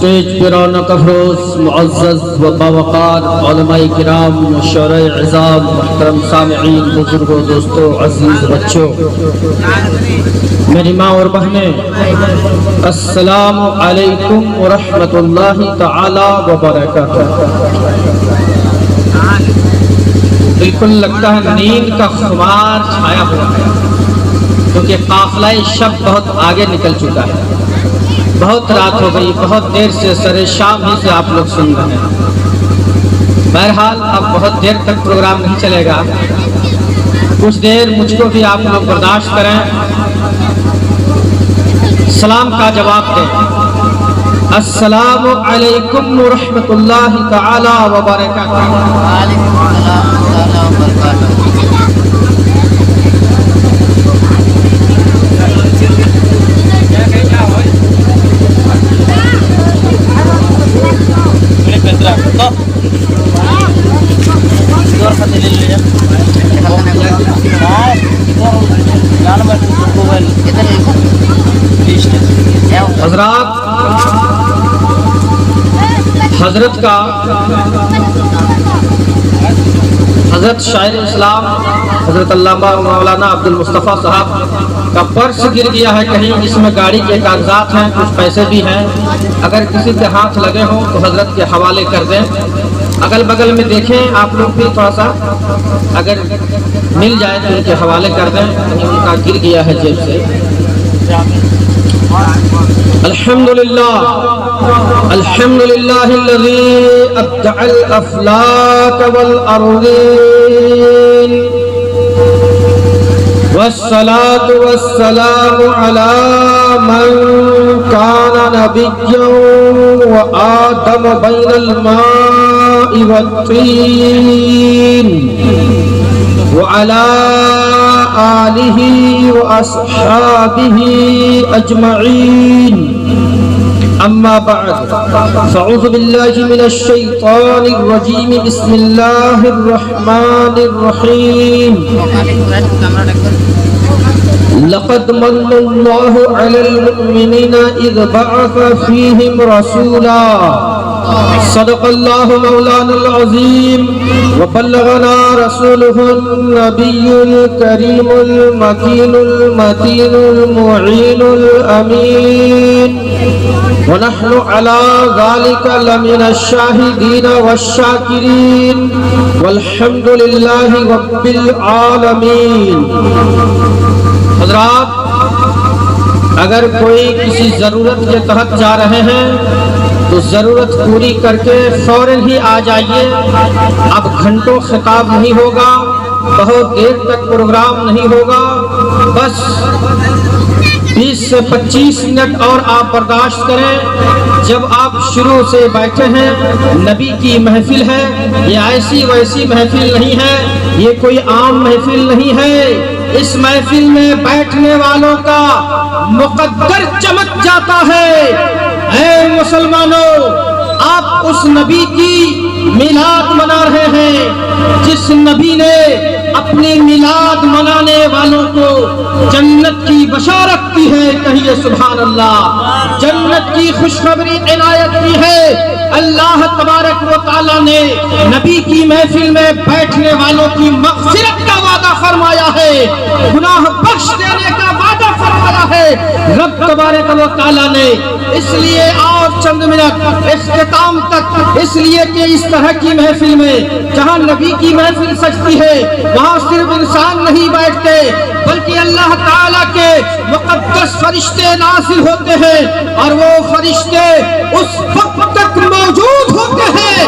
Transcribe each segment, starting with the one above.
Stage پر رونق افروز معزز و باوقار علماء کرام مشاہیر اعزام محترم سامعین بزرگوں دوستوں عزیز بچوں میری ماں اور بہنیں السلام علیکم ورحمۃ اللہ تعالی وبرکاتہ۔ بالکل لگتا ہے نیند کا خمار چھایا ہوا ہے کیونکہ قافلہ شب بہت آگے نکل چکا ہے، بہت رات ہو گئی، بہت دیر سے سر شام ہی سے آپ لوگ سن رہے ہیں۔ بہرحال اب بہت دیر تک پروگرام نہیں چلے گا، کچھ دیر مجھ کو بھی آپ لوگ برداشت کریں، سلام کا جواب دیں۔ السلام علیکم ورحمۃ اللہ تعالی وبرکاتہ۔ وعلیکم السلام ورحمۃ اللہ وبرکاتہ۔ حضرات، حضرت شاعر اسلام حضرت علامہ مولانا عبد المصطفیٰ صاحب کا پرس گر گیا ہے کہیں، اس میں گاڑی کے کاغذات ہیں، کچھ پیسے بھی ہیں، اگر کسی کے ہاتھ لگے ہوں تو حضرت کے حوالے کر دیں۔ اگل بگل میں دیکھیں آپ لوگ بھی، تھوڑا سا اگر مل جائے تو ان کے حوالے کر دیں، کہیں ان کا گر گیا ہے جیب سے۔ الحمدللہ الذی ابدع الافلاک والارضین والصلاة والسلام على من كان نبيا وآدم بين الماء والطين وعلى آله وأصحابه أجمعين، أما بعد فأعوذ بالله من الشيطان الرجيم، بسم الله الرحمن الرحيم۔ لقد من الله على المؤمنين إذ بعث فيهم رسولا، صدق الله مولانا العظيم، وبلغنا رسوله النبي الكريم المكين المتين المعين الأمين، ونحن على ذلك لمن الشاهدين والشاكرين، والحمد لله رب العالمين۔ حضرات، اگر کوئی کسی ضرورت کے تحت جا رہے ہیں تو ضرورت پوری کر کے فوراً ہی آ جائیے۔ اب گھنٹوں خطاب نہیں ہوگا، بہت دیر تک پروگرام نہیں ہوگا، بس 20 سے 25 منٹ اور آپ برداشت کریں۔ جب آپ شروع سے بیٹھے ہیں، نبی کی محفل ہے، یہ ایسی ویسی محفل نہیں ہے، یہ کوئی عام محفل نہیں ہے۔ اس محفل میں بیٹھنے والوں کا مقدر چمک جاتا ہے۔ اے مسلمانوں، آپ اس نبی کی میلاد منا رہے ہیں جس نبی نے اپنی میلاد منانے والوں کو جنت کی بشارت کی ہے، کہیے سبحان اللہ۔ جنت کی خوشخبری عنایت کی ہے۔ اللہ تبارک و تعالیٰ نے نبی کی محفل میں بیٹھنے والوں کی مغفرت کا وعدہ فرمایا ہے، گناہ بخش دینے کا وعدہ فرمایا ہے رب تبارک و تعالیٰ نے۔ اس لیے اور چند منٹ اختتام تک، اس لیے کہ اس طرح کی محفل میں جہاں نبی کی محفل سجتی ہے وہاں صرف انسان نہیں بیٹھتے بلکہ اللہ تعالیٰ کے مقدس فرشتے نازل ہوتے ہیں، اور وہ فرشتے اس وقت تک موجود ہوتے ہیں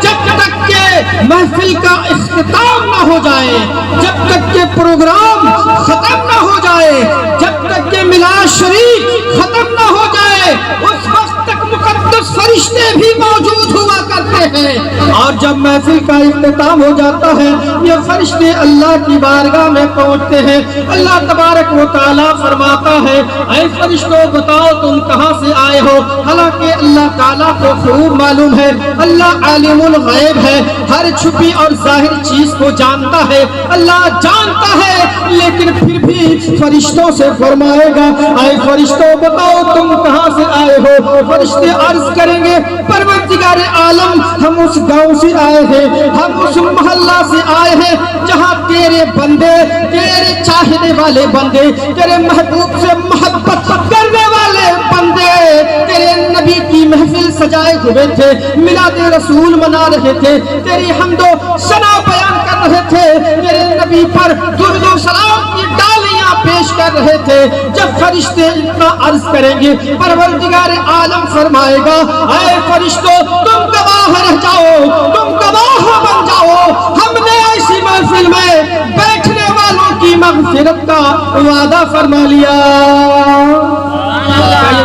جب تک کہ محفل کا اختتام نہ ہو جائے، جب تک کہ پروگرام ختم نہ ہو جائے، جب تک کہ میلاد شریف ختم نہ ہو جائے، اس وقت تک مقدس فرشتے بھی موجود ہوا کرتے ہے اور جب محفل کا اختتام ہو جاتا ہے یہ فرشتے اللہ کی بارگاہ میں پہنچتے ہیں. اللہ تبارک و تعالیٰ فرماتا ہے اے فرشتوں بتاؤ تم کہاں سے آئے ہو. حالانکہ اللہ تعالیٰ کو خوب معلوم ہے اللہ عالم الغیب ہے, ہر چھپی اور ظاہر چیز کو جانتا ہے, اللہ جانتا ہے, لیکن پھر بھی فرشتوں سے فرمائے گا اے فرشتوں بتاؤ تم کہاں سے آئے ہو. فرشتے عرض کریں گے پروردگار عالم ہم اس گاؤں سے آئے ہیں, ہم اس محلہ سے آئے ہیں جہاں تیرے بندے, تیرے چاہنے والے بندے, تیرے محبوب سے محبت کرنے والے بندے تیرے نبی کی محفل سجائے ہوئے تھے, میلاد رسول منا رہے تھے, تیری حمد و ثنا بیان کر رہے تھے, تیرے نبی پر درود و سلام کی ڈالیاں پیش کر رہے تھے. جب فرشتے اتنا عرض کریں گے پروردگار عالم فرمائے گا اے فرشتوں تم گواہ رہ جاؤ, تم گواہ بن جاؤ, ہم نے ایسی محفل میں بیٹھنے والوں کی مغفرت کا وعدہ فرما لیا.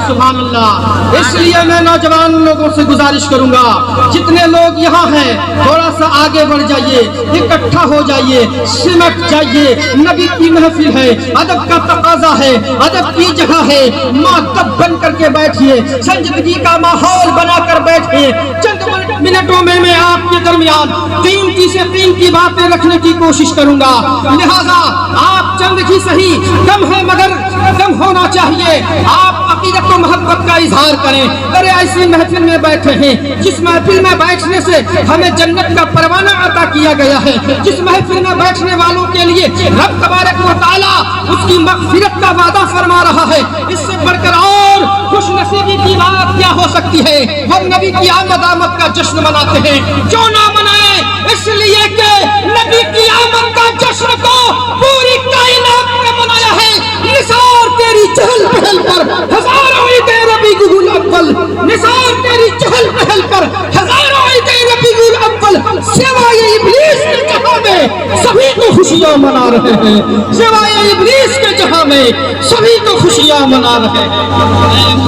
سبحان اللہ. اس لیے میں نوجوان لوگوں سے گزارش کروں گا جتنے لوگ یہاں ہیں تھوڑا سا آگے بڑھ جائیے, اکٹھا ہو جائیے, سمٹ جائیے. نبی کی محفل ہے, ادب کا تقاضا ہے, ادب کی جگہ ہے, مؤدب بن کر کے بیٹھیے, سنجیدگی کا ماحول بنا کر بیٹھیے. چند منٹوں میں آپ کے درمیان قیمتی سے قیمتی باتیں رکھنے کی کوشش کروں گا, لہذا آپ چند ہی صحیح, کم ہے مگر کم ہونا چاہیے, آپ عقیدت و محبت کا اظہار کریں. ارے ایسی محفل میں بیٹھے ہیں جس محفل میں بیٹھنے سے ہمیں جنت کا پروانہ عطا کیا گیا ہے, جس محفل میں بیٹھنے والوں کے لیے رب تبارک و تعالیٰ اس کی مغفرت کا وعدہ فرما رہا ہے. اس سے بڑھ کر اور خوش نصیبی کی بات کیا ہو سکتی ہے. ہم نبی کی آمد کا جشن مناتے ہیں, کیوں نہ منائیں, اس لیے کہ نبی کی آمد کا جشن کو پوری کائنات نے منایا ہے. نثار تیری چہل پہل پر ہزاروں عید ربیع الاول, نثار تیری چہل پہل پر ہزاروں عید ربیع الاول, سوائے ابلیس کے جہاں میں سبھی تو خوشیاں منا رہے ہیں, سوائے ابلیس کے جہاں میں سبھی تو خوشیاں منا رہے ہیں.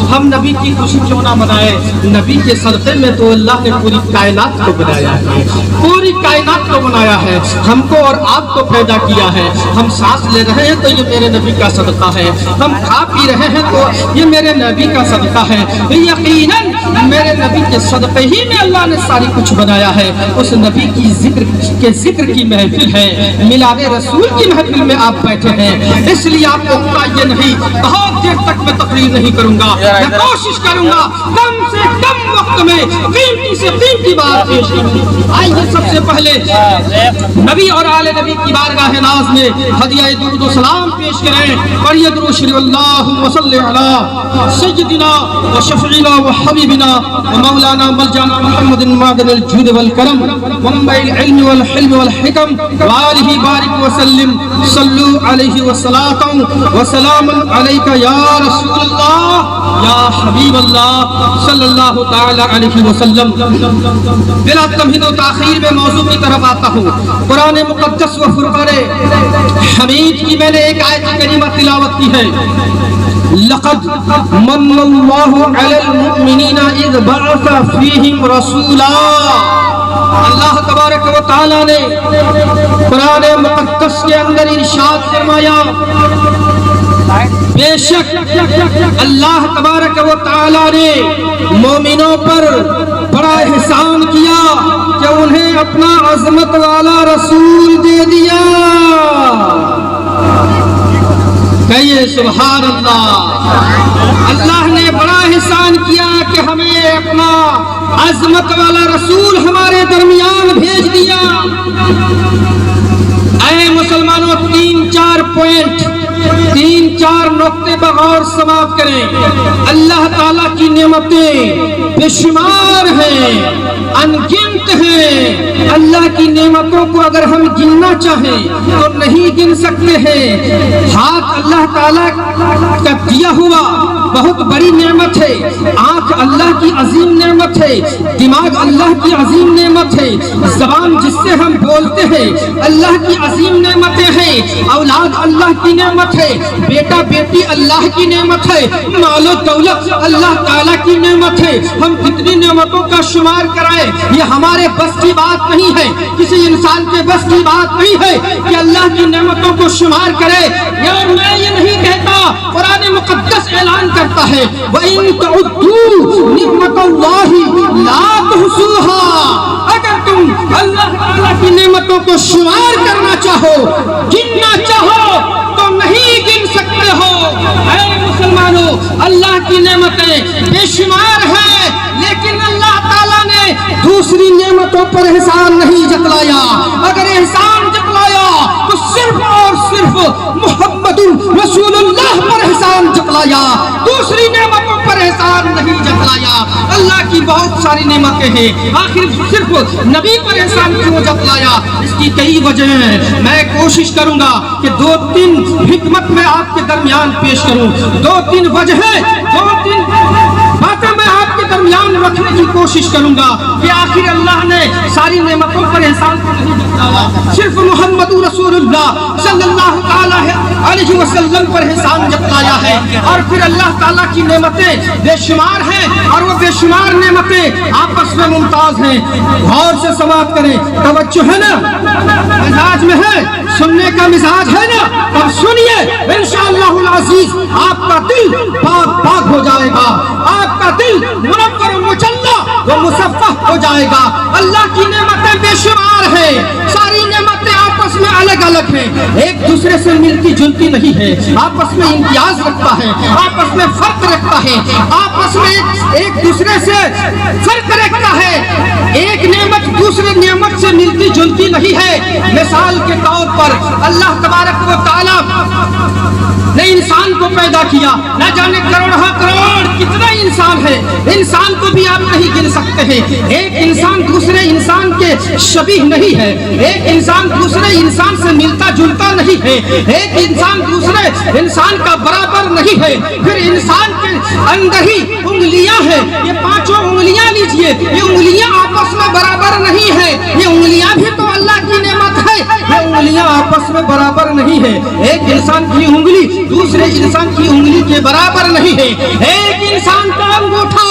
ہم نبی کی خوشی کیوں نہ منائے, نبی کے صدقے میں تو اللہ نے پوری کائنات کو بنایا ہے, پوری کائنات کو بنایا ہے, ہم کو اور آپ کو پیدا کیا ہے. ہم سانس لے رہے ہیں تو یہ میرے نبی کا صدقہ ہے, ہم کھا پی رہے ہیں تو یہ میرے نبی کا صدقہ ہے. یقیناً میرے نبی کے صدقے ہی میں اللہ نے ساری کچھ بنایا ہے. اس نبی کی ذکر کی محفل ہے, میلاد رسول کی محفل میں آپ بیٹھے ہیں, اس لیے آپ کو یہ نہیں, بہت دیر تک میں تقریر نہیں کروں گا, میں کوشش کروں گا کم سے کم وقت میں قیمتی سے قیمتی بات پیش کروں. آئیے سب سے پہلے نبی اور آل نبی کی بارگاہ ناز میں ہدیہ درود و سلام پیش کریں. پڑھیے درود شریف, اللہم صلی علی سیدنا و شفیعنا و حبیبنا و مولانا ملجانا محمد معدن الجود والکرم ومنبع العلم والحلم والحکم وآلہ بارک وسلم. صلو علیہ وصلاۃ وسلام علیک یا رسول اللہ یا حبیب اللہ صلی اللہ تعالی علیہ وسلم. بلا تمہید و تاخیر میں موضوع کی طرف آتا ہوں. قرآن مقدس و فرقان حمید کی میں نے ایک آیت کریمہ تلاوت کی ہے. لقد من اللہ علی المؤمنین اذ بعث فیہم رسولا. اللہ تبارک و تعالی نے قرآن مقدس کے اندر ارشاد فرمایا, بے شک اللہ تبارک و تعالی نے مومنوں پر بڑا احسان کیا کہ انہیں اپنا عظمت والا رسول دے دیا. کہیے سبحان اللہ. اللہ نے بڑا احسان کیا کہ ہمیں اپنا عظمت والا رسول ہمارے درمیان بھیج دیا. اے مسلمانوں, 3-4 پوائنٹ, 3-4 نقطے بغور سماعت کریں. اللہ تعالیٰ کی نعمتیں بے شمار ہیں, انگنت ہیں. اللہ کی نعمتوں کو اگر ہم گننا چاہیں تو نہیں گن سکتے ہیں, ہاتھ اللہ تعالیٰ کا دیا ہوا بہت بڑی نعمت ہے، آنکھ اللہ کی عظیم نعمت ہے، دماغ اللہ کی عظیم نعمت ہے، زبان جس سے ہم بولتے ہیں اللہ کی عظیم نعمتیں ہیں، اولاد اللہ کی نعمت ہے، بیٹا بیٹی اللہ کی نعمت ہے، مال و دولت اللہ تعالیٰ کی نعمت ہے۔ ہم کتنی نعمتوں کا شمار کرائیں، یہ ہمارے بس کی بات نہیں ہے، کسی انسان کے بس کی بات نہیں ہے کہ اللہ کی نعمتوں کو شمار کرے۔ یار میں یہ نہیں کہتا، قرآن مقدس اعلان کرتا ہے وَإِن تَعُدُّوا نِعْمَتَ اللَّهِ لَا تُحْصُوهَا، اگر تم اللہ تعالیٰ کی نعمتوں کو شمار کرنا چاہو، گننا چاہو تو نہیں گن سکتے ہو۔ اے مسلمانوں، اللہ کی نعمتیں بے شمار ہیں، لیکن اللہ تعالیٰ نے دوسری نعمتوں پر احسان نہیں جتلایا۔ اگر احسان جتلایا تو صرف اور صرف محمد رسول اللہ پر احسان جتلایا، دوسری نعمتوں پر احسان نہیں جتلایا۔ اللہ کی بہت ساری نعمتیں ہیں، آخر صرف نبی پر احسان کیوں جتلایا؟ اس کی کئی وجہ ہیں، میں کوشش کروں گا کہ 2-3 حکمت میں آپ کے درمیان پیش کروں، 2-3 وجہیں، 2-3 باتیں میں آپ کے درمیان رکھنے کی کوشش کروں گا کہ آخر اللہ نے ساری نعمتوں پر احسان کو نہیں جتلایا، صرف محمد رسول اللہ صلی اللہ علیہ وسلم پر احسان جتلایا ہے۔ اور پھر اللہ تعالیٰ کی نعمتیں بے شمار ہیں، اور وہ بے شمار نعمتیں آپس میں ممتاز ہیں۔ غور سے سماعت کریں، توجہ ہے نا، مزاج میں ہے، سننے کا مزاج ہے نا، تب سنیے، انشاءاللہ العزیز آپ کا دل پاک پاک ہو جائے گا، آپ کا دل منور و مجلہ و مصفح ہو جائے گا۔ اللہ کی نعمتیں بے شمار ہیں، ساری نعمتیں آپس میں الگ الگ ہیں، ایک دوسرے سے ملتی جلتی نہیں ہے، آپس میں امتیاز رکھتا ہے، آپس میں فرق رکھتا ہے، آپس میں ایک دوسرے سے فرق رکھتا ہے، ایک نعمت دوسرے نعمت سے ملتی جلتی نہیں ہے۔ مثال کے طور پر اللہ تبارک و تعالیٰ نے انسان کو پیدا کیا، نہ جانے کروڑہ کروڑ کتنا انسان ہے، انسان کو بھی آپ نہیں گن سکتے ہیں۔ ایک انسان دوسرے انسان کے شبیہ نہیں ہے، ایک انسان دوسرے انسان سے ملتا جلتا نہیں ہے، ایک انسان دوسرے انسان کا برابر نہیں ہے۔ پھر انسان کے اندر ہی انگلیاں ہیں، یہ 5 انگلیاں لیجئے، یہ انگلیاں آپس میں برابر نہیں ہے، یہ انگلیاں بھی تو اللہ کی نعمت ہے، یہ انگلیاں آپس میں برابر نہیں ہے۔ ایک انسان کی انگلی دوسرے انسان کی انگلی کے برابر نہیں ہے، ایک انسان کا انگوٹھا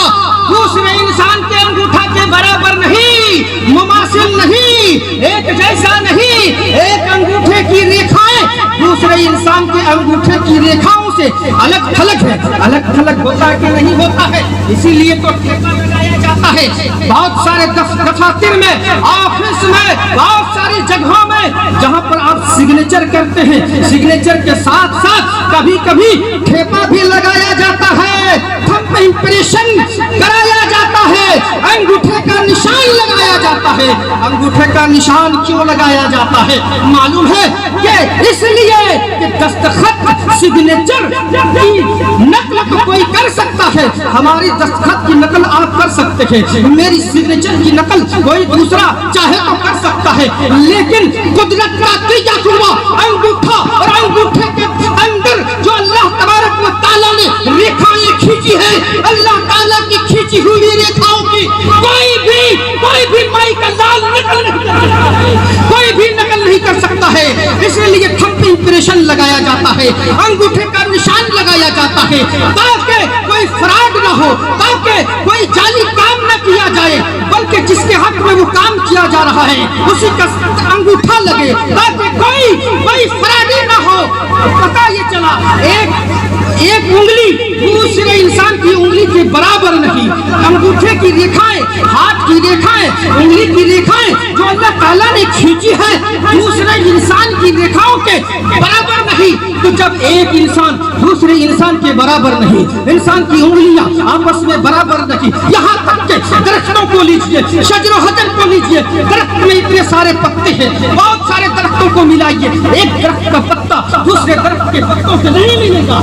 دوسرے انسان کے انگوٹھا کے برابر نہیں، مماثل نہیں، ایک جیسا نہیں۔ ایک انگوٹھے کی ریکھائیں دوسرے انسان کے انگوٹھے کی ریکھاؤں سے الگ تھلگ ہے، الگ تھلگ ہوتا ہے کہ نہیں ہوتا ہے؟ اسی لیے تو ٹھیکہ لگایا جاتا ہے بہت سارے دفاتر میں، آفس میں، بہت ساری جگہوں میں، جہاں پر آپ سگنیچر کرتے ہیں، سگنیچر کے ساتھ ساتھ کبھی کبھی ٹھیکہ بھی لگایا جاتا ہے، تھمب امپریشن کرایا جاتا ہے، انگوٹھے کا نشان لگایا جاتا ہے۔ انگوٹھے کا نشان کیوں لگایا جاتا ہے؟ معلوم ہے کہ اس لیے کہ دستخط سگنیچر کی نقل کوئی کر سکتا ہے، ہماری دستخط کی نقل آپ کر سکتے ہیں، میری سگنیچر کی نقل کوئی دوسرا چاہے تو کر سکتا ہے، لیکن قدرت کا دیا ہوا انگوٹھا اور انگوٹھے کے اندر جو اللہ تبارک و تعالیٰ نے ریکھائیں کھینچی ہے، اللہ تعالیٰ کی کھینچی ہوئی ریکھاؤں کی کوئی بھی مائی کا لال نقل نہیں کر سکتا ہے، کوئی بھی نقل نہیں کر سکتا ہے۔ اس لیے تھمب امپریشن لگایا جاتا ہے، انگوٹھے کا نشان لگایا جاتا ہے، تاکہ کوئی فراڈ نہ ہو، تاکہ کوئی جعلی کام نہ کیا جائے، بلکہ جس کے حق میں وہ کام کیا جا رہا ہے اسی کا انگوٹھا لگے، تاکہ کوئی فراڈی نہ ہو۔ پتہ یہ چلا ایک انگلی دوسرے انسان کی انگلی کے برابر نہیں، انگوٹھے کی ریکھائیں، ہاتھ کی ریکھائیں، انگلی کی ریکھائیں جو اللہ تعالیٰ نے کھینچی ہے دوسرے انسان کی ریکھاؤں کے برابر نہیں۔ تو جب ایک انسان دوسرے انسان کے برابر نہیں، انسان کی انگلیاں آپس میں برابر نہیں، یہاں تک کہ درختوں کو لیجئے، شجر و حجر کو لیجئے، درخت میں اتنے سارے پتے ہیں، بہت سارے درختوں کو ملائیے، ایک درخت کا پتا دوسرے درخت کے پتوں سے نہیں ملے گا،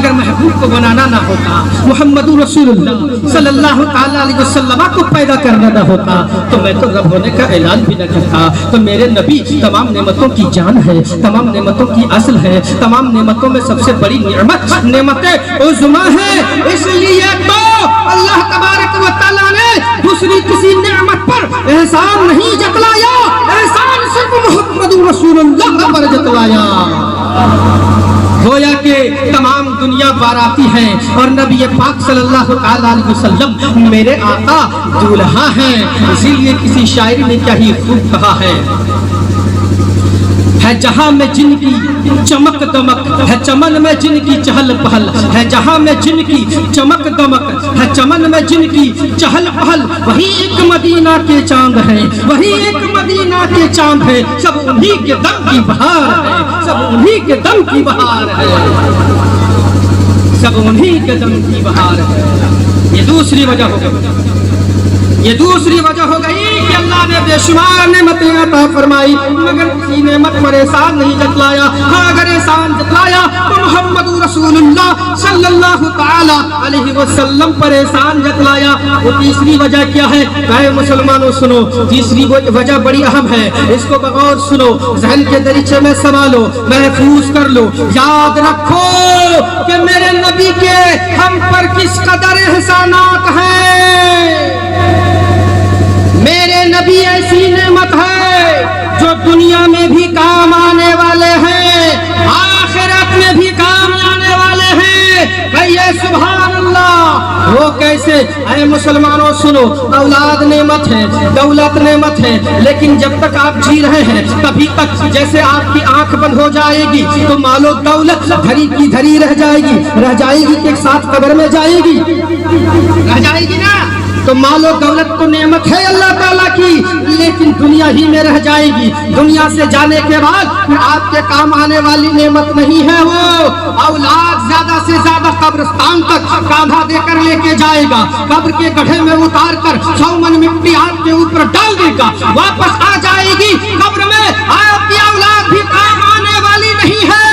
اگر محبوب کو بنانا نہ ہوتا, محمد رسول اللہ صلی اللہ تعالیٰ علیہ وسلم کو پیدا کرنا نہ ہوتا, تو میں تو رب ہونے کا اعلان بھی نہ کرتا. تو میرے نبی تمام نعمتوں کی جان ہے, تمام نعمتوں کی اصل ہے, تمام نعمتوں میں سب سے بڑی نعمت نعمت عظمیٰ ہے. اس لیے تو اللہ تبارک و تعالیٰ نے دوسری کسی نعمت پر احسان نہیں جتلایا, احسان صرف محمد رسول اللہ پر جتلایا. گویا کہ تمام دنیا باراتی ہے اور نبی پاک صلی اللہ تعالیٰ علیہ وسلم میرے آقا دولہا ہیں. اسی لیے کسی شاعر نے کیا ہی خوب کہا ہے جہاں میں جن کی چمک دمک ہے چمن میں جن کی چہل پہل ہے, جہاں میں جن کی چمک دمک ہے چمن میں جن کی چہل پہل, وہی ایک مدینہ کے چاند ہے, وہی ایک مدینہ کے چاند ہے. سب انہی کے دم کی بہار ہے, سب انہی کے دم کی بہار ہے, سب انہی کے دم کی بہار ہے. یہ دوسری وجہ ہو گئی, یہ دوسری وجہ ہو گئی کہ اللہ نے بے شمار نعمتیں عطا فرمائی مگر کسی نعمت پر احسان نہیں جتلایا. ہاں اگر احسان جتلایا تو محمد رسول اللہ صلی اللہ تعالی علیہ وسلم پر احسان جتلایا. وہ تیسری وجہ کیا ہے؟ اے مسلمانوں سنو, تیسری وجہ بڑی اہم ہے, اس کو بغور سنو, ذہن کے دریچے میں سنبھالو, محفوظ کر لو. یاد رکھو کہ میرے نبی کے ہم پر کس قدر احسانات ہیں. میرے نبی ایسی نعمت ہے جو دنیا میں بھی کام آنے والے ہیں, آخرت میں بھی کام آنے والے ہیں. کہیے سبحان اللہ. وہ کیسے؟ اے مسلمانوں سنو, اولاد نعمت ہے, دولت نعمت ہے, لیکن جب تک آپ جی رہے ہیں تبھی تک جیسے آپ کی آنکھ بند ہو جائے گی تو مال و دولت دھری کی دھری رہ جائے گی کہ ایک ساتھ قبر میں جائے گی, رہ جائے گی نا. تو مال و دولت تو نعمت ہے اللہ تعالیٰ کی, لیکن دنیا ہی میں رہ جائے گی. دنیا سے جانے کے بعد پھر آپ کے کام آنے والی نعمت نہیں ہے وہ. اولاد زیادہ سے زیادہ قبرستان تک کاندھا دے کر لے کے جائے گا, قبر کے گڑھے میں اتار کر 100 من مٹی آپ کے اوپر ڈال دے گا, واپس آ جائے گی. قبر میں آپ کی اولاد بھی کام آنے والی نہیں ہے,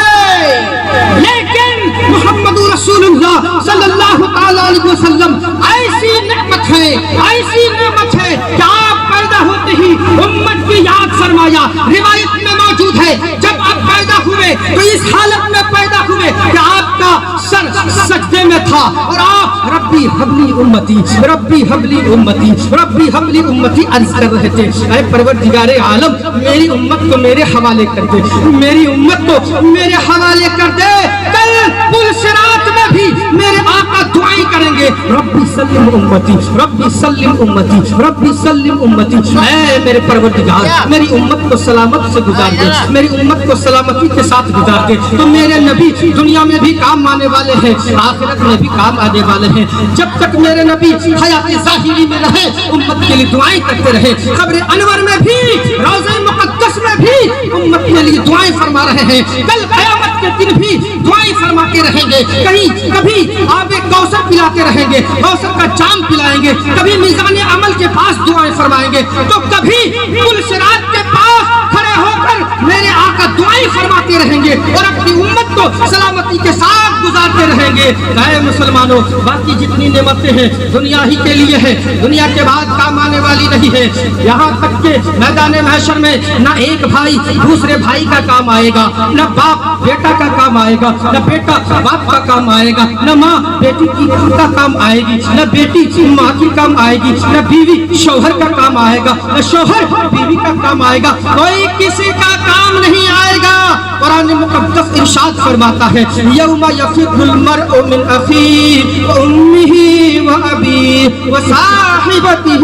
لیکن محمد رسول اللہ صلی اللہ تعالی علیہ وسلم ایسی نعمت ہے, ایسی نعمت ہے کہ آپ پیدا ہوتے ہی امت کی یاد فرمایا. روایت میں موجود ہے جب آپ پیدا ہوئے تو اس حالت میں پیدا ہوئے کہ آپ کا سر سجدے میں تھا اور آپ ربی حبلی امتی, ربی حبلی امتی, ربی حبلی امتی عرض کر رہے تھے. اے پروردگار عالم, میری امت کو میرے حوالے کر دے, میری امت کو میرے حوالے کر دے. کل پل صراط میں بھی میرے آقا دعائیں کریں گے, ربی سلم امتی, ربی سلم امتی, ربی سلم امتی. اے میرے پروردگار, میری امت کو سلامت سے گزار دے, میری امت کو سلامتی کے ساتھ گزار دے. تو میرے نبی دنیا میں بھی کام آنے والے ہیں, آخرت میں بھی کام آنے والے ہیں. جب تک میرے نبی حیات ظاہری میں رہے امت کے لیے دعائیں کرتے رہے, قبر انور میں بھی, روضہ مقدس میں بھی امت کے لیے دعائیں فرما رہے ہیں. کل قیامت کے دن بھی دعائیں فرماتے رہیں گے. کہیں کبھی آب کوثر پلاتے رہیں گے, کوثر کا جام پلائیں گے, کبھی میزان عمل کے پاس دعائیں فرمائیں گے, تو کبھی پل صراط کے پاس کھڑے ہو کر میرے آقا دعائیں فرماتے رہیں گے اور اپنی امت کو سلامتی کے ساتھ گزارتے رہیں گے. اے مسلمانوں, باقی جتنی نعمتیں ہیں دنیا ہی کے لیے ہے, دنیا کے بعد کام آنے والی نہیں ہے. یہاں تک کہ میدان محشر میں نہ ایک بھائی دوسرے بھائی کا کام آئے گا, نہ باپ بیٹا کا کام آئے گا, نہ بیٹا باپ کا کام آئے گا, نہ ماں بیٹی کی کا کام آئے گی, نہ بیٹی ماں کی کام آئے گی, نہ بیوی شوہر کا کام آئے گا, نہ شوہر بیوی کا کام آئے گا. کوئی کسی کا کام نہیں آئے گا. قرآن مقدس ارشاد فرماتا ہے, یوم یفر المرء من اخیہ وامہ وابیہ وصاحبتہ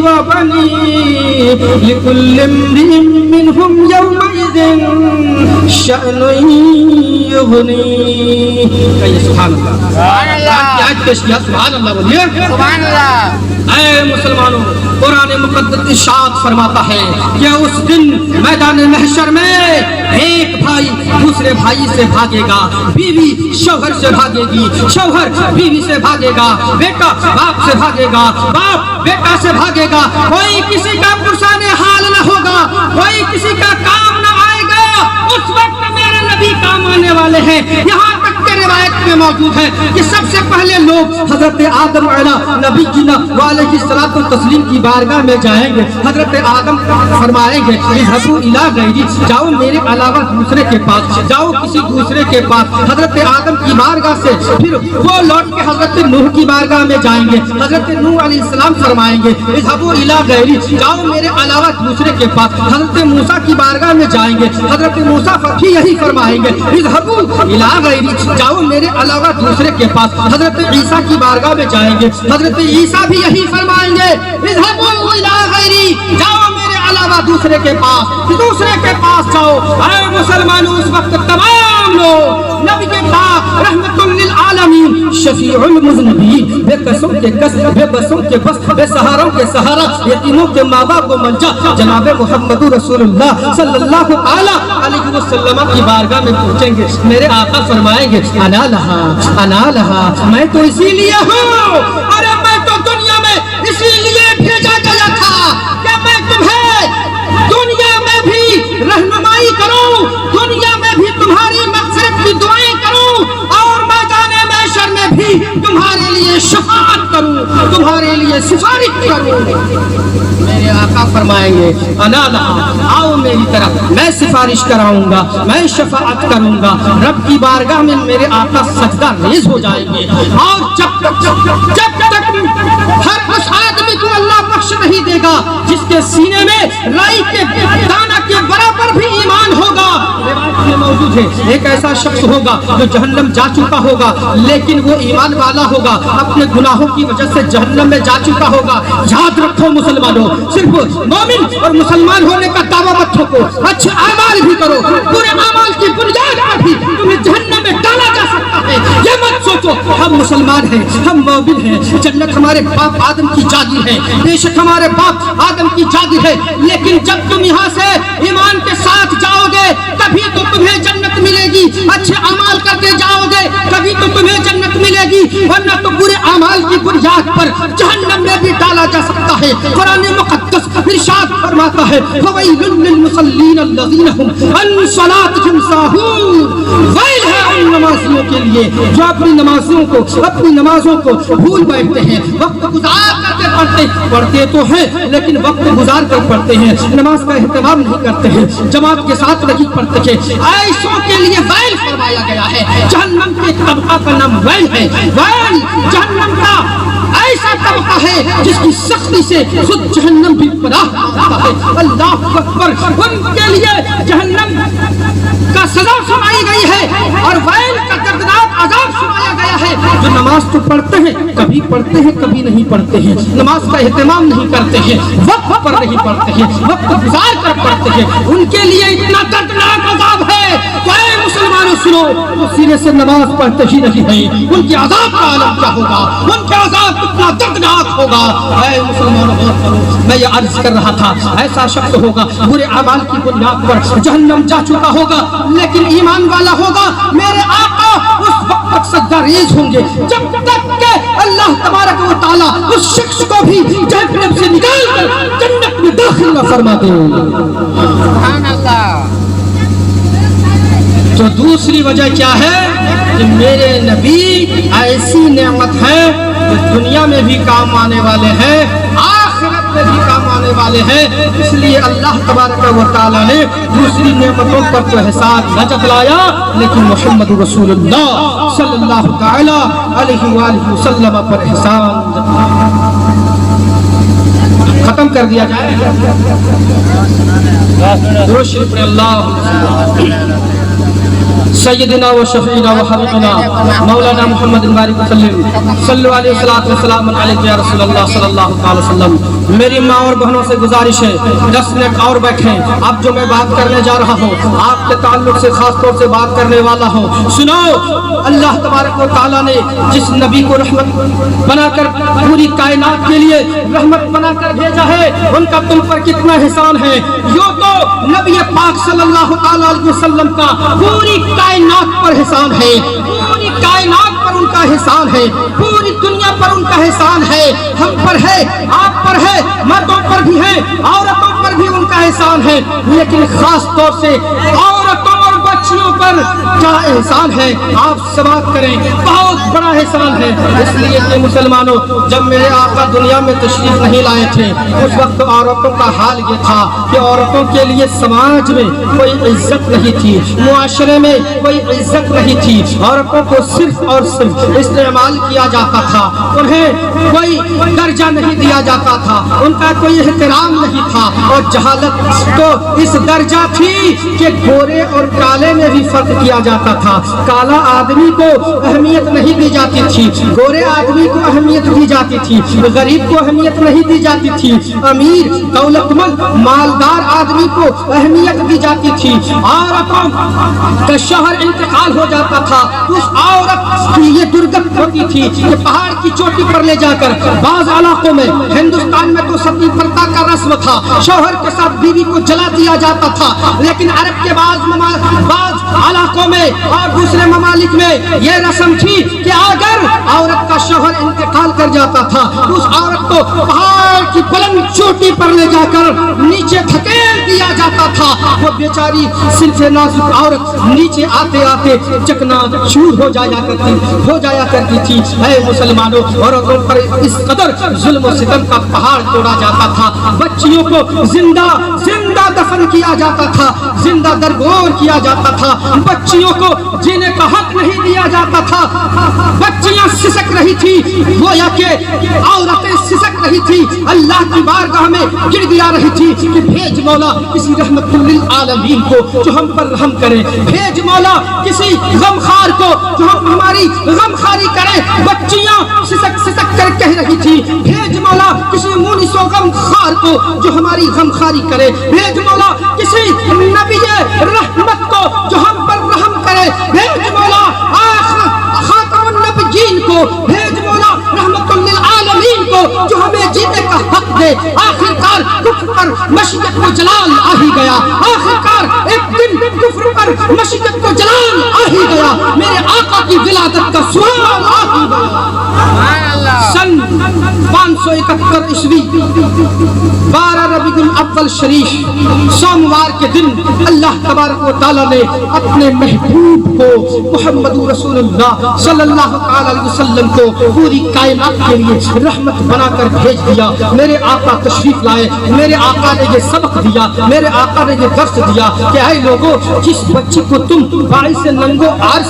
وبنیہ لکل امرئ منہم یومئذ شأن یغنیہ. کہیے سبحان اللہ, سبحان اللہ, آج پیش کیا سبحان اللہ بولیے, سبحان اللہ. اے مسلمانوں, قرآن مقدس ارشاد فرماتا ہے کہ اس دن میدان محشر میں ایک بھائی دوسرے بھائی سے بھاگے گا, بیوی شوہر سے بھاگے گی, شوہر بیوی سے بھاگے گا, بیٹا باپ سے بھاگے گا, باپ بیٹا سے بھاگے گا. کوئی کسی کا پرسان حال نہ ہوگا, کوئی کسی کا کام نہ آئے گا. اس وقت میرے نبی کام آنے والے ہیں. یہاں تک کہ روایت میں موجود ہے کہ سب سے پہلے لوگ حضرت آدم علیہ نبینا علیہ الصلوۃ والتسلیم کی بارگاہ میں جائیں گے. حضرت آدم فرمائیں گے اذهبوا الی غیری, جاؤ میرے علاوہ دوسرے کے پاس, جاؤ کسی دوسرے کے پاس. حضرت آدم کی بارگاہ سے پھر وہ لوٹ کے حضرت نوح کی بارگاہ میں جائیں گے. حضرت نوح علیہ السلام فرمائیں گے اذهبوا الی غیری, جاؤ میرے علاوہ دوسرے کے پاس. حضرت موسیٰ کی بارگاہ میں جائیں گے. حضرت موسیٰ بھی یہی فرمائیں گے اذهبوا الی غیری, جاؤ میرے علاوہ دوسرے کے پاس. حضرت عیسیٰ کی بارگاہ میں جائیں گے. حضرت عیسیٰ بھی یہی فرمائیں گے اذهبوا الی غیری, جاؤ میرے علاوہ دوسرے کے پاس, دوسرے کے پاس جاؤ. اے مسلمانوں, اس وقت تمام لوگ نبی کے پاک رحمت للعالمین شفیع المذنبین, بے قصوں کے قص, بے بسوں کے بس, بے سہاروں کے سہارا, یتیموں کے ماں باپ کو منجا, جناب محمد رسول اللہ صلی اللہ علیہ وسلم کی بارگاہ میں پہنچیں گے. میرے آقا فرمائیں گے انا لہا, انا لہا, میں تو اسی لیے ہوں, ارے میں تو دنیا میں اسی لیے بھیجا گیا تھا کہ میں تمہیں دنیا میں بھی رہنمائی کروں, دنیا میں بھی تمہاری مغفرت کی دعائیں کروں, اور میدان محشر میں بھی تمہارے لیے شفاعت کروں, تمہارے لیے سفارش کروں. میرے آقا فرمائیں گے انا لہا, آؤ میری طرف, میں سفارش کراؤں گا, میں شفاعت کروں گا. رب کی بارگاہ میں میرے آقا سجدہ ریز ہو جائیں گے. اور جب تک ہر اس آدمی کو اللہ بخش نہیں دے گا جس کے سینے میں رائی کے دانہ کے برابر بھی ایمان ہوگا. روایت میں موجود ہے ایک ایسا شخص ہوگا جو جہنم جا چکا ہوگا لیکن وہ ایمان والا ہوگا, اپنے گناہوں کی وجہ سے جہنم میں جا چکا ہوگا. یاد رکھو مسلمانوں, صرف مومن اور مسلمان ہونے کا دعویٰ مت ٹھوکو, اچھے اعمال بھی کرو. برے اعمال کی بنیاد پر بھی تمہیں جہنم میں ڈالا جا سکتا ہے. یہ مت سوچو ہم مسلمان ہیں, ہم مومن ہیں, جنت ہمارے باپ آدم کی جاگیر ہے, بے شک ہمارے باپ آدم کی جاگیر ہے, لیکن جب تم یہاں سے ایمان کے ساتھ جاؤ گے تبھی تو تمہیں جنت ملے گی. اچھے اعمال کرتے جاؤ گے تبھی تو تمہیں جنت ملے گی, ورنہ تو برے اعمال کی بنیاد پر جہنم میں بھی ڈالا جا سکتا ہے. قرآن مقدس ارشاد فرماتا ہے فویل للمصلین الذین هم عن صلاتهم ساہون, ویل ہے ان نمازیوں کے لیے جو اپنی نمازوں کو بھول بیٹھتے ہیں, وقت گزار کرتے پڑھتے تو ہیں لیکن وقت گزار کر پڑھتے ہیں, نماز کا اہتمام نہیں کرتے ہیں, جماعت کے ساتھ نہیں پڑھتے ہیں. ایسوں کے لیے ویل فرمایا گیا ہے. جہنم کے طبقہ کا نام ویل ہے. ویل جہنم کا ایسا طبقہ ہے جس کی سختی سے خود جہنم بھی پناہ پاتا ہے. اللہ اکبر, ان کے لیے جہنم کا سزا سنائی گئی ہے اور ویل کا دردناک عذاب سنایا گیا ہے. جو نماز تو پڑھتے ہیں, کبھی پڑھتے ہیں کبھی نہیں پڑھتے ہیں, نماز کا اہتمام نہیں کرتے ہیں, وقت پر نہیں پڑھتے ہیں, وقت گزار کر پڑھتے ہیں, ان کے لیے اتنا دردناک عذاب ہے. تو اے مسلمانوں سنو, وہ سینے سے نماز پڑھتے ہی نہیں ہیں, ان کے عذاب کا عالم کیا ہوگا, ان کے عذاب کتنا دردناک ہوگا. اے مسلمانوں غور کرو, میں یہ عرض کر رہا تھا ایسا شخص ہوگا برے اعمال کی بنیاد پر جہنم جا چکا ہوگا لیکن ایمان والا ہوگا. میرے آقا اس وقت تک سجدہ ریز ہوں گے جب تک کہ اللہ تبارک و تعالیٰ اس شخص کو بھی جہنم سے نکال کر جنت میں داخل نہ فرما دے. سبحان اللہ. تو دوسری وجہ کیا ہے کہ میرے نبی ایسی نعمت ہے جو دنیا میں بھی کام آنے والے ہیں, آخرت میں بھی کام آنے والے ہیں. اس لیے اللہ تبارک و تعالیٰ نے دوسری نعمتوں پر تو احسان نہ جتلایا لیکن محمد رسول اللہ صلی اللہ تعالی علیہ وآلہ وسلم پر احسان جتلایا. ختم کر دیا جائے. درود شریف پر اللہ سیدنا و شفیعنا و حبیبنا مولانا محمد بارک وسلم صلو علیہ وسلم علیہ یا رسول اللہ صلی اللہ علیہ وسلم. میری ماں اور بہنوں سے گزارش ہے 10 منٹ اور بیٹھیں. اب جو میں بات کرنے جا رہا ہوں آپ کے تعلق سے خاص طور سے بات کرنے والا ہوں. سنو, اللہ تبارک و تعالیٰ نے جس نبی کو رحمت بنا کر پوری کائنات کے لیے رحمت بنا کر بھیجا ہے ان کا تم پر کتنا احسان ہے. یوں تو نبی پاک صلی اللہ علیہ وسلم کا پوری کائنات پر احسان ہے, پوری کائنات پر ان کا احسان ہے, پوری دنیا پر ان کا احسان ہے. ہم پر ہے, آپ پر ہے, مردوں پر بھی ہے, عورتوں پر بھی ان کا احسان ہے, لیکن خاص طور سے عورتوں اور بچیوں پر کیا احسان ہے، آپ سماعت کریں، بہت بڑا احسان ہے۔ اس لیے کہ مسلمانوں، جب میرے آقا دنیا میں تشریف نہیں لائے تھے اس وقت عورتوں کا حال یہ تھا کہ عورتوں کے لیے سماج میں کوئی عزت نہیں تھی، معاشرے میں کوئی عزت نہیں تھی، عورتوں کو صرف اور صرف استعمال کیا جاتا تھا، انہیں کوئی درجہ نہیں دیا جاتا تھا، ان کا کوئی احترام نہیں تھا، اور جہالت تو اس درجہ تھی کہ گورے اور کالے میں بھی فرق کیا جاتا تھا، کالا آدمی کو اہمیت نہیں دی جاتی تھی، گورے آدمی کو اہمیت دی جاتی تھی، غریب کو اہمیت نہیں دی جاتی تھی، امیر دولت مند مالدار آدمی کو اہمیت دی جاتی تھی۔ عورتوں کا شوہر انتقال ہو جاتا تھا، اس عورت کی یہ درگت ہوتی تھی کہ پہاڑ کی چوٹی پر لے جا کر، بعض علاقوں میں ہندوستان میں تو ستی پرتا کا رسم تھا، شوہر کے ساتھ بیوی کو جلا دیا جاتا تھا، لیکن عرب کے بعض علاقوں میں اور دوسرے ممالک میں یہ رسم تھی کہ اگر عورت کا شوہر انتقال کر جاتا تھا تو اس عورت کو پہاڑ کی بلند چوٹی پر لے جا کر نیچے دھکیل دیا جاتا تھا، وہ بیچاری صرف نازک عورت نیچے آتے آتے چکنا چور ہو جایا کرتی تھی۔ اے مسلمانوں، عورتوں پر اس قدر ظلم و ستم کا پہاڑ توڑا جاتا تھا، بچیوں کو زندہ دفن کیا جاتا تھا، زندہ درگور کیا جاتا تھا، بچیوں کو جینے کا حق نہیں دیا جاتا تھا، بچیاں سسک رہی تھی، گویا کہ عورتیں سسک رہی تھی، اللہ کی بارگاہ میں گر گیا رہی تھی کہ بھیج مولا کسی رحمت للعالمین کو جو ہم پر رحم کرے، بھیج مولا کسی غمخوار کو جو ہماری غمخواری کرے۔ بچیاں سسک کر کہہ رہی تھی، بھیج مولا کسی مونس و غمخوار کو جو ہماری غمخواری کرے، بھیج مولا کسی نبی رحمت کو جو ہم پر رحم کرے، بھیج مولا خاتم النبیین کو، بھیج مولا رحمت للعالمین کو جو ہمیں جینے کا حق دے۔ آخرکار کفر پر مشیت کو جلال آ ہی گیا، آخرکار ایک دن کفر پر مشیت کو جلال آ ہی گیا، میرے آقا کی ولادت کا سوال آ ہی گیا۔ سن 571 عیسوی 12 ربیع الاول شریف سوموار کے دن اللہ تبارک و تعالیٰ نے اپنے محبوب کو محمد رسول اللہ صلی اللہ علیہ وسلم کو پوری کائنات کے لیے رحمت بنا کر بھیج دیا۔ میرے آقا تشریف لائے، میرے آقا نے یہ سبق دیا، میرے آقا نے یہ درس دیا کہ اے لوگوں، جس بچی کو تم باعث ننگو آر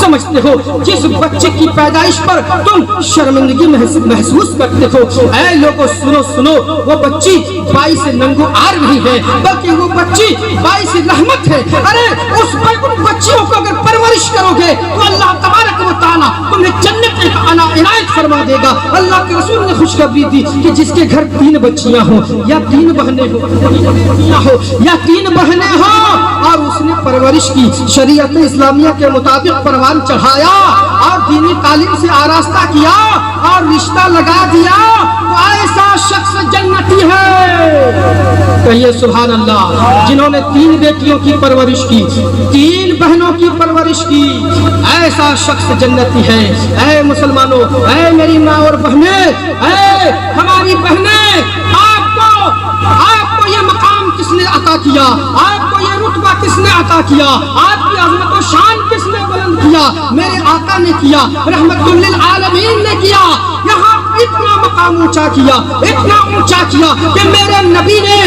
سمجھتے ہو، جس بچے کی پیدائش پر تم شرمندگی محسوس کرتے ہو، اے لوگوں سنو، وہ بچی باعث ننگو آر نہیں ہے، بلکہ وہ بچی باعث رحمت ہے۔ ارے اس بچیوں کو اگر پرورش کرو گے تو اللہ تبارک و تعالیٰ تمہیں جنت عنایت فرما دے گا۔ اللہ کے رسول نے خوشخبری دی کہ جس کے گھر 3 بچیاں ہوں یا 3 بہنیں ہوں اور اس نے پرورش کی، شریعت اسلامیہ کے مطابق پروان چڑھایا اور دینی تعلیم سے آراستہ کیا اور رشتہ لگا دیا، تو ایسا شخص جنتی ہے۔ کہیے سبحان اللہ۔ جنہوں نے 3 بیٹیوں کی پرورش کی، 3 بہنوں کی پرورش کی، ایسا شخص جنتی ہے۔ اے مسلمانوں، اے میری ماں اور بہنیں، اے ہماری بہنیں، آپ کو یہ مقام کس نے عطا کیا؟ آپ کو یہ رتبہ کس نے عطا کیا؟ آپ کی عظمت و شان کس نے بلند کیا؟ میرے آقا نے کیا، رحمت للعالمین نے کیا۔ یہاں اتنا مقام اونچا کیا کہ میرے نبی نے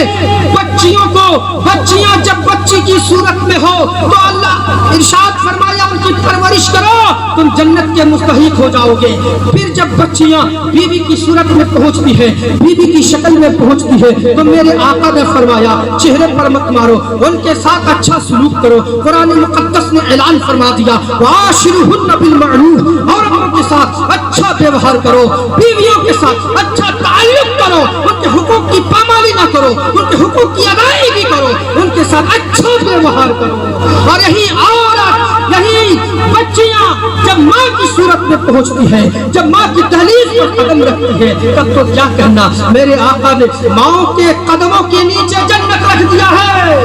بچیاں جب بچی کی صورت میں ہو تو اللہ ارشاد فرمایا ان کی پرورش کرو، تم جنت کے مستحق ہو جاؤ گے۔ پھر جب بچیاں بیوی کی صورت میں پہنچتی ہے، بیوی کی شکل میں پہنچتی ہے، تو میرے آقا نے فرمایا چہرے پر مت مارو، ان کے ساتھ اچھا سلوک کرو۔ قرآن مقدس نے اعلان فرما دیا وَعَاشِرُهُنَّ بِالْمَعْرُوفِ، عورتوں کے ساتھ اچھا ویوہار کرو، بیویوں کے ساتھ اچھا تعلق کرو، ان کے حقوق کی پامالی نہ کرو، ان کے حقوق کی ادائیگی کرو، ان کے ساتھ اچھا ویوہار کرو۔ اور یہی بچیاں جب ماں کی صورت میں پہنچتی ہیں، جب ماں کی دہلیز پر قدم رکھتی ہے، تب تو کیا کہنا، میرے آقا نے ماں کے قدموں کے نیچے جنت رکھ دیا ہے۔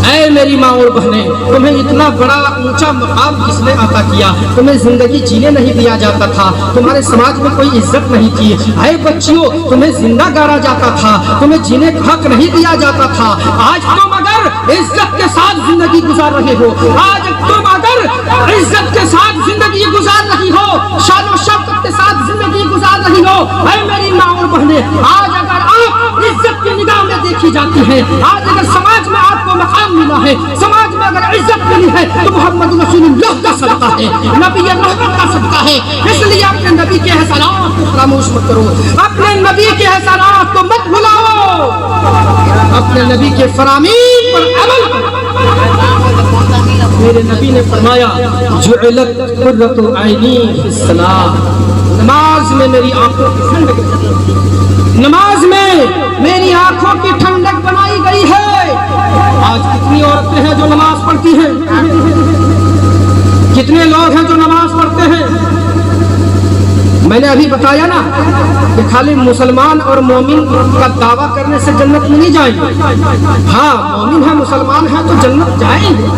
اے میری ماں اور بہنیں، تمہیں اتنا بڑا اونچا مقام کس نے عطا کیا؟ تمہیں زندگی جینے نہیں دیا جاتا تھا، تمہارے سماج میں کوئی عزت نہیں تھی۔ اے بچیوں، تمہیں زندہ گاڑا جاتا تھا، تمہیں جینے کا حق نہیں دیا جاتا تھا۔ آج تم اگر عزت کے ساتھ زندگی گزار رہے ہو، آج تم اگر عزت کے ساتھ زندگی گزار رہی ہو، شان و شوکت کے ساتھ زندگی گزار رہی ہو، اے میری ماں اور بہنیں، آج اگر آپ عزت کی نگاہ میں دیکھی جاتی ہیں، آج اگر سماج میں آپ کو مقام ملا ہے، سماج میں اگر عزت ملی ہے، تو محمد رسول اللہ کا صدقہ ہے، نبی رحمت کا صدقہ ہے۔ اس لیے اپنے نبی کے احسانات کو فراموش مت کرو، اپنے نبی کے احسانات کو مت بھلاؤ، اپنے نبی کے فرامین پر عمل کرو۔ میرے نبی نے فرمایا جعلت قرۃ عینی فی الصلاۃ، نماز میں میری آنکھوں کی ٹھنڈک، نماز میں میری آنکھوں کی ٹھنڈک بنائی گئی ہے۔ آج کتنی عورتیں ہیں جو نماز پڑھتی ہیں، کتنے لوگ ہیں جو نماز پڑھتے ہیں۔ میں نے ابھی بتایا نا کہ خالی مسلمان اور مومن کا دعویٰ کرنے سے جنت میں نہیں جائیں گے، ہاں مومن ہے مسلمان ہے تو جنت جائیں گے،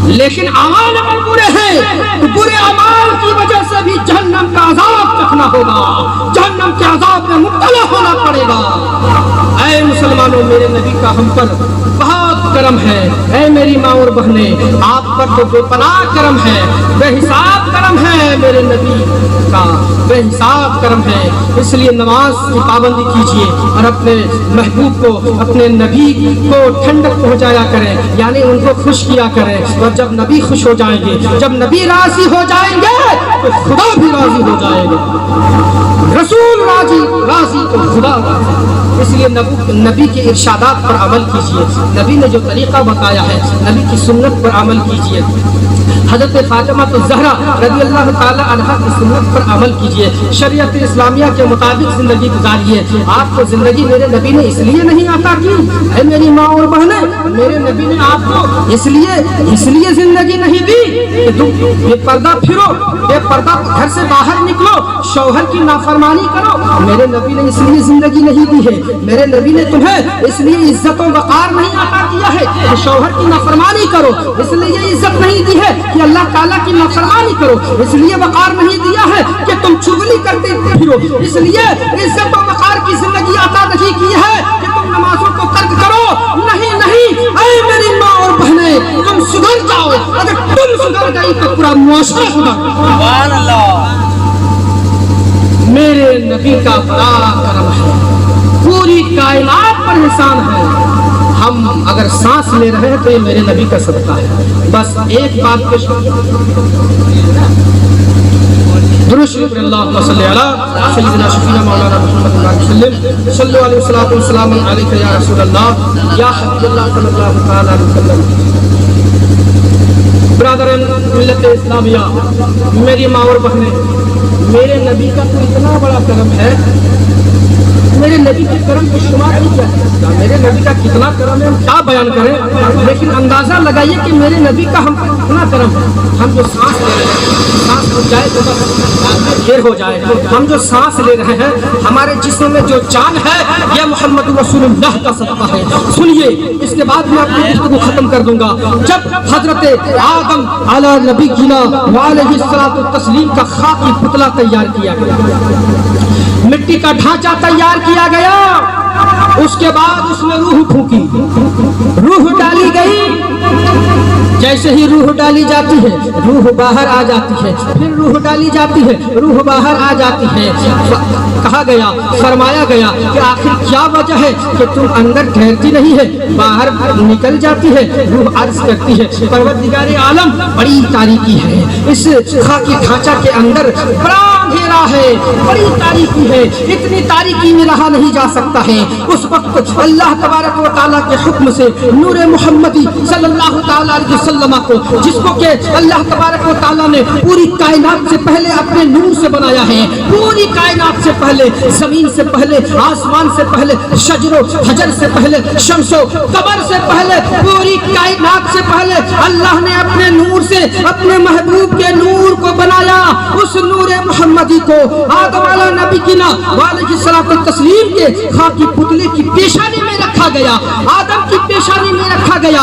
لیکن اعمال اگر برے ہیں تو برے اعمال کی وجہ سے بھی جہنم کا عذاب چکھنا ہوگا، جہنم کے عذاب میں مبتلا ہونا پڑے گا۔ اے مسلمانوں، میرے نبی کا ہم پر بہت کرم ہے، اے میری ماں اور بہنیں، آپ پر تو بے پناہ کرم ہے، بے حساب کرم ہے، میرے نبی کا بے حساب کرم ہے۔ اس لیے نماز کی پابندی کیجیے اور اپنے محبوب کو، اپنے نبی کو ٹھنڈک پہنچایا کریں، یعنی ان کو خوش کیا کریں، اور جب نبی خوش ہو جائیں گے، جب نبی راضی ہو جائیں گے تو خدا بھی راضی ہو جائے گا، رسول راضی تو خدا راضی۔ اس لیے نبی کے ارشادات پر عمل کیجیے، نبی نے جو طریقہ بتایا ہے نبی کی سنت پر عمل کیجیے، حضرت فاطمہ الزہرا رضی اللہ تعالی عنہا کی سنت پر عمل کیجیے، شریعت اسلامیہ کے مطابق زندگی گزاریے۔ آپ کو زندگی میرے نبی نے اس لیے نہیں عطا کی، اے میری ماں اور بہنیں، میرے نبی نے آپ کو اس لیے زندگی نہیں دی کہ تم بے پردہ پھرو، بے پردہ گھر سے باہر نکلو، شوہر کی نافرمانی کرو۔ میرے نبی نے اس لیے زندگی نہیں دی ہے، میرے نبی نے تمہیں اس لیے عزت و وقار نہیں عطا کیا ہے کہ شوہر کی نافرمانی کرو، اس لیے عزت نہیں دی ہے کہ اللہ تعالیٰ کی نافرمانی کرو، اس لیے وقار نہیں دیا ہے کہ تم چغلی کرتے پھرو، اس لیے عزت و وقار کی زندگی عطا نہیں کی ہے کہ تم نمازوں کو ترک کرو۔ نہیں نہیں، اے میری ماں اور بہنیں، تم سدھر جاؤ، اگر تم سدھر گئی تو پورا معاشرہ سدھر۔ سبحان اللہ۔ میرے نبی کا بڑا کرم ہے، پوری کائنات پر احسان ہے۔ ہم اگر سانس لے رہے ہیں تو یہ میرے نبی کا صدقہ ہے۔ بس ایک بات پیش درود شریف اللہ صلی علی سیدنا شفیع مولانا محمد علیہ وسلم، صلی اللہ علیہ وسلم علیہ یا رسول اللہ یا حبیب اللہ صلی اللہ تعالی علیہ وسلم۔ برادران ملت اسلامیہ، میری ماں اور بہنیں، میرے نبی کا تو اتنا بڑا کرم ہے، میرے نبی کے کرم کی شمار نہیں کیا سکتا، میرے نبی کا کتنا کرم ہے ہم کیا بیان کریں، لیکن اندازہ لگائیے کہ میرے نبی کا ہم پر کتنا کرم ہے۔ ہم جو سانس لے رہے ہیں، سانس ہو جائے تو بس دیر ہو جائے، ہم جو سانس لے رہے ہیں، ہمارے جسم میں جو جان ہے، یہ محمد رسول اللہ کا صدقہ ہے۔ سنیے، اس کے بعد میں اپنی گفتگو ختم کر دوں گا۔ جب حضرت آدم علی نبی گینا علیہ الصلوۃ والتسلیم کا خاکی پتلا تیار کیا گیا، مٹی کا ڈھانچہ تیار کیا گیا، اس کے بعد اس میں روح پھونکی، روح ڈالی گئی، جیسے ہی روح ڈالی جاتی ہے روح باہر آ جاتی ہے، پھر روح ڈالی جاتی ہے روح باہر آ جاتی ہے۔ کہا گیا، فرمایا گیا کہ آخر کیا وجہ ہے کہ تم اندر ٹھہرتی نہیں ہے، باہر نکل جاتی ہے، روح عرض کرتی ہے پروردگار عالم بڑی تاریکی ہے، اس خاکی ڈھانچہ کے اندر بڑا اندھیرا ہے، بڑی تاریکی ہے، اتنی تاریکی میں رہا نہیں جا سکتا ہے۔ اس وقت اللہ تبارک و تعالیٰ کے حکم سے نور محمدی صلی اللہ تعالیٰ علیہ وسلم کو، جس کو کہ اللہ تبارک و تعالیٰ نے پوری کائنات سے پہلے اپنے نور سے بنایا ہے، پوری کائنات سے پہلے، زمین سے پہلے، آسمان سے پہلے، شجر و حجر سے پہلے، شمس و قمر سے پہلے، پوری کائنات سے پہلے اللہ نے اپنے نور سے اپنے محبوب کے نور کو بنایا۔ اس نور محمدی کو آدم علیہ نبی کی نا علیہ الصلوۃ والتسلیم کے خاکی پتلے کی پیشانی میں رکھا گیا، آدم کی پیشانی میں رکھا گیا۔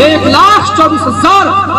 1,24,000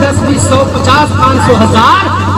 10, 20, 100, 50, 500, 1000,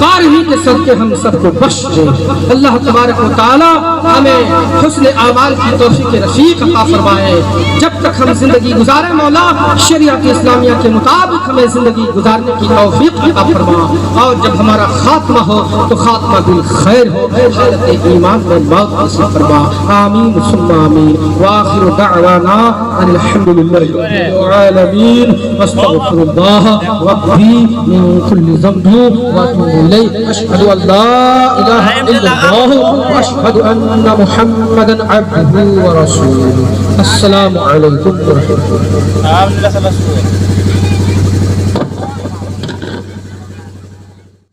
کار ہی کے صدقے ہم سب کو بخش دے۔ اللہ تبارک و تعالی ہمیں حسن اعمال کی توفیق رفیق عطا فرمائے۔ جب تک ہم زندگی گزارے مولا شریعت اسلامیہ کے مطابق ہمیں زندگی گزارنے کی توفیق عطا فرما، اور جب ہمارا خاتمہ ہو تو خاتمہ بالخیر ہو، حالت ایمان میں موت نصیب فرما۔ آمین ثم آمین۔ وآخر دعوانا ان الحمد للہ رب العالمین، واستغفر اللہ ربی من کل ذنب واتوب الیہ۔ اشہد ان لا الہ الا اللہ واشہد ان محمدا عبدہ ورسولہ۔ السلام علیکم ورحمۃ اللہ۔